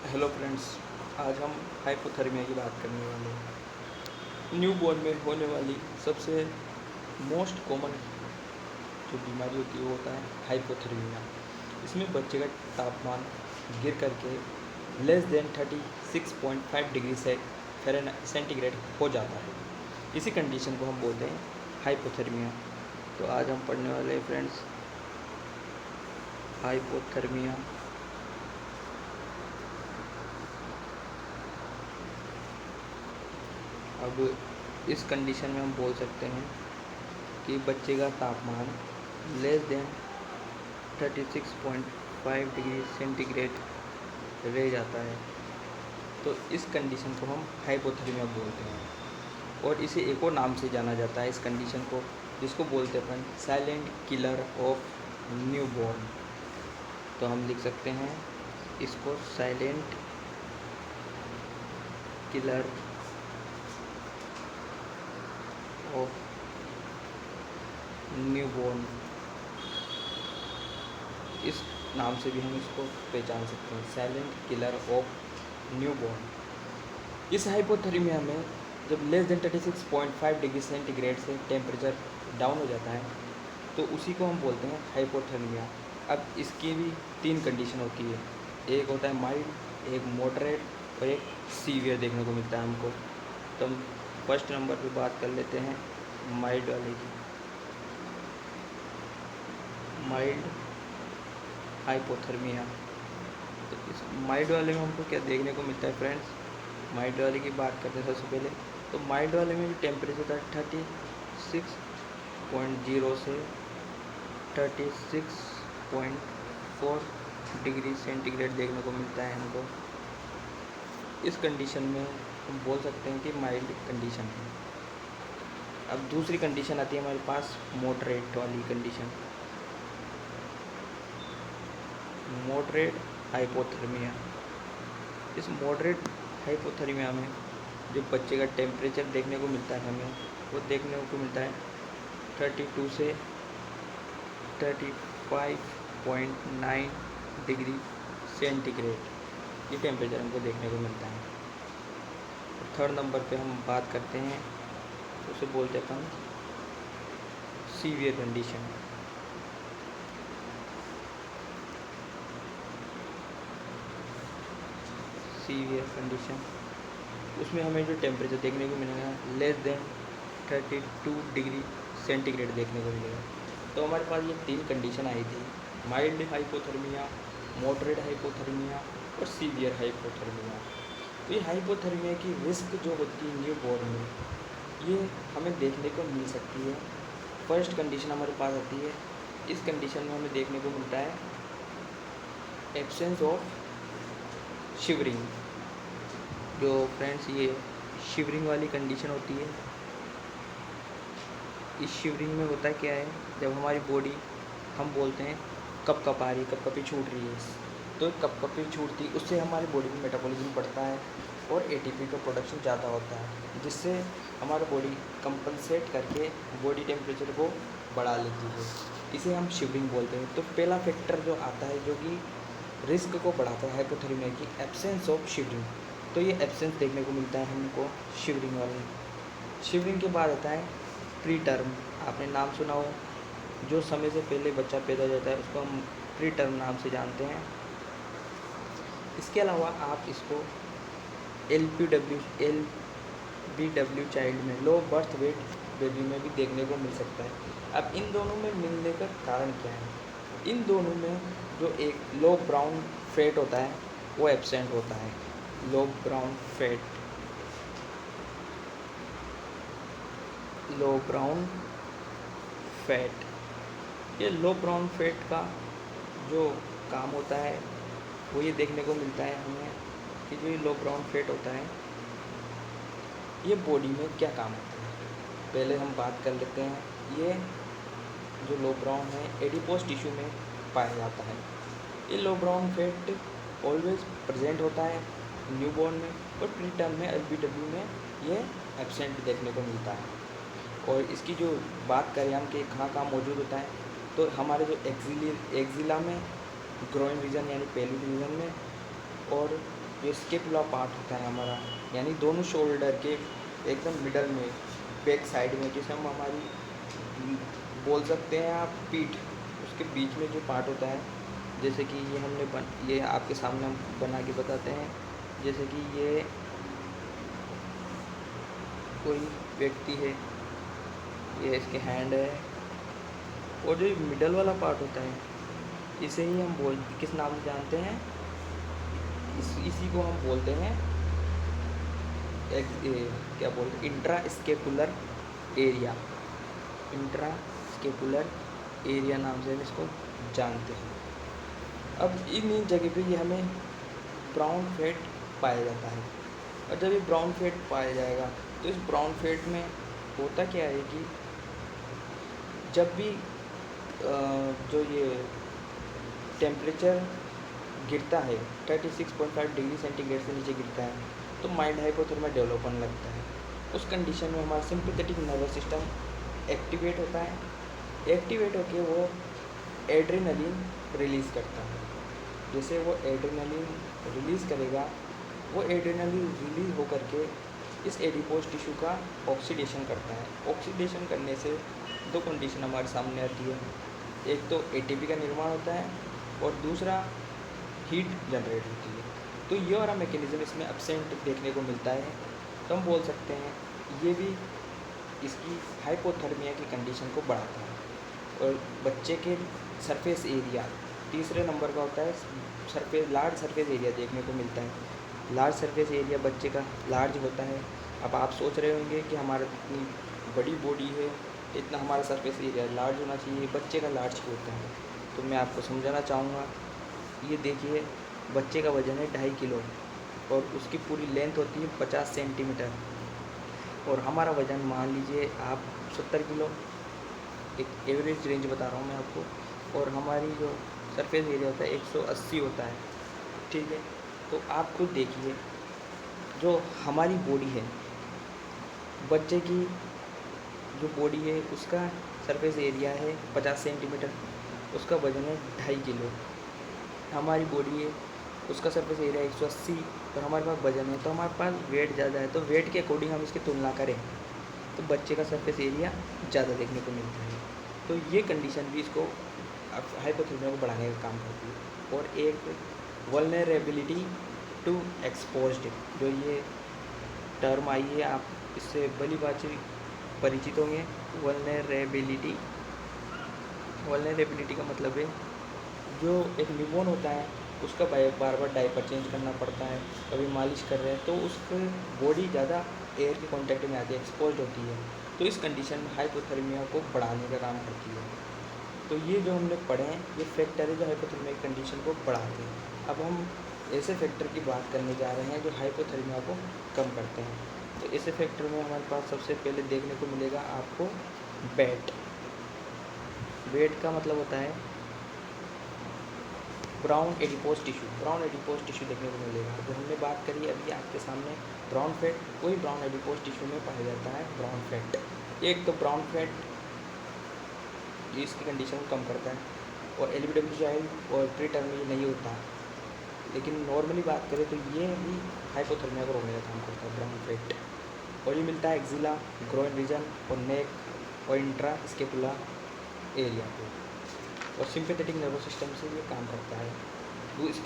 Hello friends, आज हम hypothermia की बात करने वाले हैं। न्यू बॉर्न में होने वाली सबसे मोस्ट कॉमन जो बीमारी होती है वो होता है हाइपोथर्मिया। इसमें बच्चे का तापमान गिर करके लेस देन 36.5 डिग्री से सेंटीग्रेड हो जाता है। इसी कंडीशन को हम बोलते हैं हाइपोथर्मिया। तो आज हम पढ़ने वाले हैं फ्रेंड्स हाइपोथर्मिया। अब इस कंडीशन में हम बोल सकते हैं कि बच्चे का तापमान लेस देन 36.5 डिग्री सेंटीग्रेड रह जाता है। तो इस कंडीशन को हम हाइपोथर्मिया बोलते हैं और इसे एक और नाम से जाना जाता है इस कंडीशन को, जिसको बोलते हैं अपन साइलेंट किलर ऑफ न्यूबॉर्न। तो हम लिख सकते हैं इसको साइलेंट किलर ऑफ न्यूबॉर्न। इस नाम से भी हम इसको पहचान सकते हैं, साइलेंट किलर ऑफ न्यूबॉर्न। इस हाइपोथर्मिया में जब लेस देन 36.5 डिग्री सेंटीग्रेड से टेम्परेचर डाउन हो जाता है तो उसी को हम बोलते हैं हाइपोथर्मिया। अब इसकी भी 3 कंडीशन होती है, एक होता है माइल्ड, एक मॉडरेट और एक सीवियर देखने को मिलता है हमको। तो हम फर्स्ट नंबर पे बात कर लेते हैं माइल्ड वाले की। Mild hypothermia. तो इस माइल्ड वाले में हमको क्या देखने को मिलता है फ्रेंड्स? माइल्ड वाले की बात करते हैं सबसे पहले। तो माइल्ड वाले में भी टेम्परेचर था 36.0 से 36.4 डिग्री सेंटीग्रेड देखने को मिलता है हमको। इस कंडीशन में हम बोल सकते हैं कि माइल्ड कंडीशन है। अब दूसरी कंडीशन आती है हमारे पास मॉडरेट वाली कंडीशन, मॉडरेट हाइपोथर्मिया। इस मॉडरेट हाइपोथर्मिया में जो बच्चे का टेम्परेचर देखने को मिलता है हमें, वो देखने को मिलता है 32 से 35.9 डिग्री सेंटीग्रेड। ये टेम्परेचर हमको देखने को मिलता है। थर्ड नंबर पे हम बात करते हैं, उसे बोलते हैं अपन सीवियर कंडीशन। सीवियर कंडीशन, उसमें हमें जो टेम्परेचर देखने को मिलेगा लेस देन 32 डिग्री सेंटीग्रेड देखने को मिलेगा। तो हमारे पास ये 3 कंडीशन आई थी, माइल्ड हाइपोथर्मिया, मॉडरेट हाइपोथर्मिया और सीवियर हाइपोथर्मिया। तो ये हाइपोथर्मिया की रिस्क जो होती है न्यू बॉर्न में, ये हमें देखने को मिल सकती है। फर्स्ट कंडीशन हमारे पास आती है, इस कंडीशन में हमें देखने को मिलता है एब्सेंस ऑफ शिवरिंग। जो फ्रेंड्स ये शिवरिंग वाली कंडीशन होती है, इस शिवरिंग में होता क्या है, जब हमारी बॉडी, हम बोलते हैं कप कप आ रही है, कप कपी छूट रही है, तो कप कपी छूटती, उससे हमारी बॉडी में मेटाबॉलिज्म बढ़ता है और एटीपी का प्रोडक्शन ज़्यादा होता है, जिससे हमारा बॉडी कंपनसेट करके बॉडी टेम्परेचर को बढ़ा लेती है। इसे हम शिवरिंग बोलते हैं। तो पहला फैक्टर जो आता है जो कि रिस्क को बढ़ाता है हाइपोथर्मिया की, एब्सेंस ऑफ शिवरिंग। तो ये एब्सेंस देखने को मिलता है हमको शिवरिंग वाले। शिवरिंग के बाद आता है प्री टर्म। आपने नाम सुना हो, जो समय से पहले बच्चा पैदा हो जाता है उसको हम प्री टर्म नाम से जानते हैं। इसके अलावा आप इसको LBW चाइल्ड में, लो बर्थ वेट बेबी में भी देखने को मिल सकता है। अब इन दोनों में मिलने का कारण क्या है? इन दोनों में जो एक लो ब्राउन फैट होता है वो एब्सेंट होता है। लो ब्राउन फैट, लो ब्राउन फैट, ये लो ब्राउन फैट का जो काम होता है वो ये देखने को मिलता है हमें कि जो ये लो ब्राउन फैट होता है ये बॉडी में क्या काम होता है। पहले हम बात कर लेते हैं, ये जो लो ब्राउन है एडिपोज टिश्यू में पाया जाता है। ये लो ब्राउन फैट ऑलवेज प्रेजेंट होता है न्यूबॉर्न में, और प्री टर्म में LBW में ये एब्सेंट देखने को मिलता है। और इसकी जो बात करें हम कि कहाँ कहाँ मौजूद होता है, तो हमारे जो एक्जिला में, ग्रोइन रीजन यानी पेल्विक रीजन में, और जो स्केपुला पार्ट होता है हमारा, यानी दोनों शोल्डर के एकदम मिडल में, बैक साइड में, जिसे हम हमारी बोल सकते हैं आप पीठ, उसके बीच में जो पार्ट होता है, जैसे कि ये आपके सामने हम बना के बताते हैं। जैसे कि ये कोई व्यक्ति है, ये इसके हैंड है, और जो मिडल वाला पार्ट होता है इसे ही हम किस नाम से जानते हैं, इसी को हम बोलते हैं क्या बोलते हैं, intra scapular area. Intra scapular area नाम से हम इसको जानते हैं। अब इन जगह पे ये हमें ब्राउन फैट पाया जाता है, और जब ये ब्राउन फैट पाया जाएगा तो इस ब्राउन फैट में होता क्या है कि जब भी जो ये टेम्परेचर गिरता है 36.5 डिग्री सेंटीग्रेड से नीचे गिरता है, तो माइल्ड हाइपोथर्मिया डेवलप होने लगता है। उस कंडीशन में हमारा सिंपैथेटिक नर्वस सिस्टम एक्टिवेट होता है। एक्टिवेट होकर वो एड्रेनलिन रिलीज़ करता है। जैसे वो एड्रेनलिन रिलीज़ करेगा, वो एड्रेनलिन रिलीज़ होकर के इस एडिपोज टिश्यू का ऑक्सीडेशन करता है। ऑक्सीडेशन करने से दो कंडीशन हमारे सामने आती है, एक तो एटीपी का निर्माण होता है और दूसरा हीट जनरेट होती है। तो ये वाला मैकेनिज़्म इसमें एब्सेंट देखने को मिलता है। तो हम बोल सकते हैं ये भी इसकी हाइपोथर्मिया की कंडीशन को बढ़ाता है। और बच्चे के सरफेस एरिया तीसरे नंबर का होता है, लार्ज सरफेस एरिया देखने को मिलता है। लार्ज सरफेस एरिया बच्चे का लार्ज होता है। अब आप सोच रहे होंगे कि हमारा इतनी बड़ी बॉडी है, इतना हमारा सरफेस एरिया लार्ज होना चाहिए, बच्चे का लार्ज क्यों होता है? तो मैं आपको समझाना चाहूँगा। ये देखिए, बच्चे का वज़न है 2.5 किलो और उसकी पूरी लेंथ होती है 50 सेंटीमीटर, और हमारा वज़न मान लीजिए आप 70 किलो, एक एवरेज रेंज बता रहा हूँ मैं आपको, और हमारी जो सरफेस एरिया होता है 180 होता है, ठीक है। तो आप खुद देखिए, जो हमारी बॉडी है, बच्चे की जो बॉडी है उसका सरफेस एरिया है 50 सेंटीमीटर, उसका वज़न है 2.5 किलो। हमारी बॉडी है, उसका सरफेस एरिया 180 और हमारे पास वज़न है, तो हमारे पास वेट ज़्यादा है। तो वेट के अकॉर्डिंग हम इसकी तुलना करें तो बच्चे का सरफेस एरिया ज़्यादा देखने को मिलता है। तो ये कंडीशन भी इसको हाइपोथर्मिया को बढ़ाने का काम करती है। और एक वल्नरेबिलिटी टू एक्सपोज्ड, जो ये टर्म आई है, आप इससे भली बात परिचित होंगे। वल्नरेबिलिटी का मतलब है जो एक न्यूबॉर्न होता है उसका बार बार डायपर चेंज करना पड़ता है, कभी मालिश कर रहे हैं, तो उसकी बॉडी ज़्यादा एयर के कांटेक्ट में आती है, एक्सपोज्ड होती है। तो इस कंडीशन में हाइपोथर्मिया को बढ़ाने का काम करती है। तो ये जो हमने पढ़े हैं, ये फैक्टर है जो हाइपोथर्मिया की कंडीशन को बढ़ाते हैं। अब हम ऐसे फैक्टर की बात करने जा रहे हैं जो हाइपोथर्मिया को कम करते हैं। तो ऐसे फैक्टर में हमारे पास सबसे पहले देखने को मिलेगा आपको वेट। वेट का मतलब होता है brown adipose tissue. Brown adipose tissue देखने को मिलेगा। जो हमने बात करी अभी आपके सामने ब्राउन फैट, वही ब्राउन एडिपोज टिश्यू में पाया जाता है ब्राउन फैट। एक तो ब्राउन फैट इसकी कंडीशन को कम करता है, और LBW चाइल्ड और प्री टर्म में नहीं होता, लेकिन नॉर्मली बात करें तो ये भी हाइपोथर्मिया को रोकने का काम करता है ब्राउन फैट। और ये मिलता है एक्जिला, ग्रोइन रीजन और नेक और इंट्रा स्केपुला एरिया को, और सिंपैथेटिक नर्वस सिस्टम से ये काम करता है। वो इसके